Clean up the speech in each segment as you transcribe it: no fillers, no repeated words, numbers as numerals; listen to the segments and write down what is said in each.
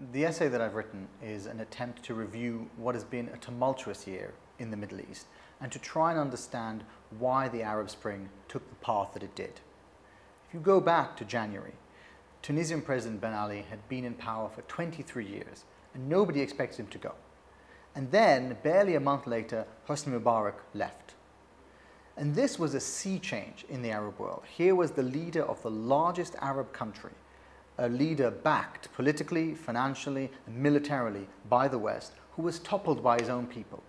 The essay that I've written is an attempt to review what has been a tumultuous year in the Middle East and to try and understand why the Arab Spring took the path that it did. If you go back to January, Tunisian President Ben Ali had been in power for 23 years and nobody expected him to go. And then, barely a month later, Hosni Mubarak left. And this was a sea change in the Arab world. Here was the leader of the largest Arab country, a leader backed politically, financially, and militarily by the West, who was toppled by his own people.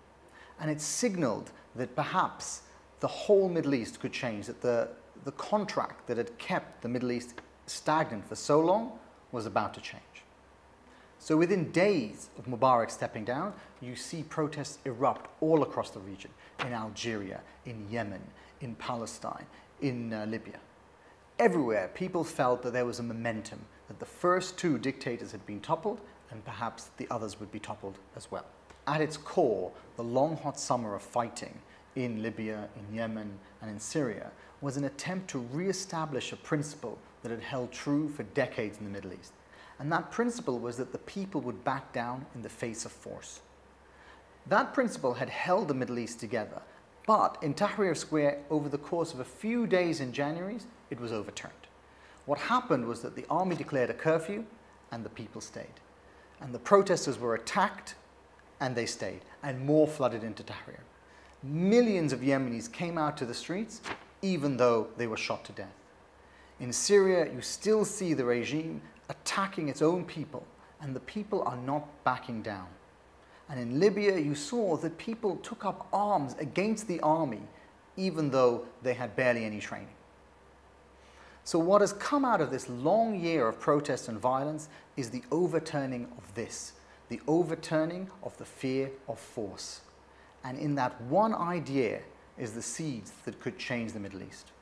And it signaled that perhaps the whole Middle East could change, that the contract that had kept the Middle East stagnant for so long was about to change. So within days of Mubarak stepping down, you see protests erupt all across the region, in Algeria, in Yemen, in Palestine, in Libya. Everywhere, people felt that there was a momentum, that the first two dictators had been toppled, and perhaps the others would be toppled as well. At its core, the long hot summer of fighting in Libya, in Yemen, and in Syria was an attempt to re-establish a principle that had held true for decades in the Middle East. And that principle was that the people would back down in the face of force. That principle had held the Middle East together, but in Tahrir Square, over the course of a few days in January, it was overturned. What happened was that the army declared a curfew and the people stayed. And the protesters were attacked and they stayed, and more flooded into Tahrir. Millions of Yemenis came out to the streets, even though they were shot to death. In Syria, you still see the regime attacking its own people, and the people are not backing down. And in Libya, you saw that people took up arms against the army, even though they had barely any training. So what has come out of this long year of protest and violence is the overturning of this, the overturning of the fear of force. And in that one idea is the seeds that could change the Middle East.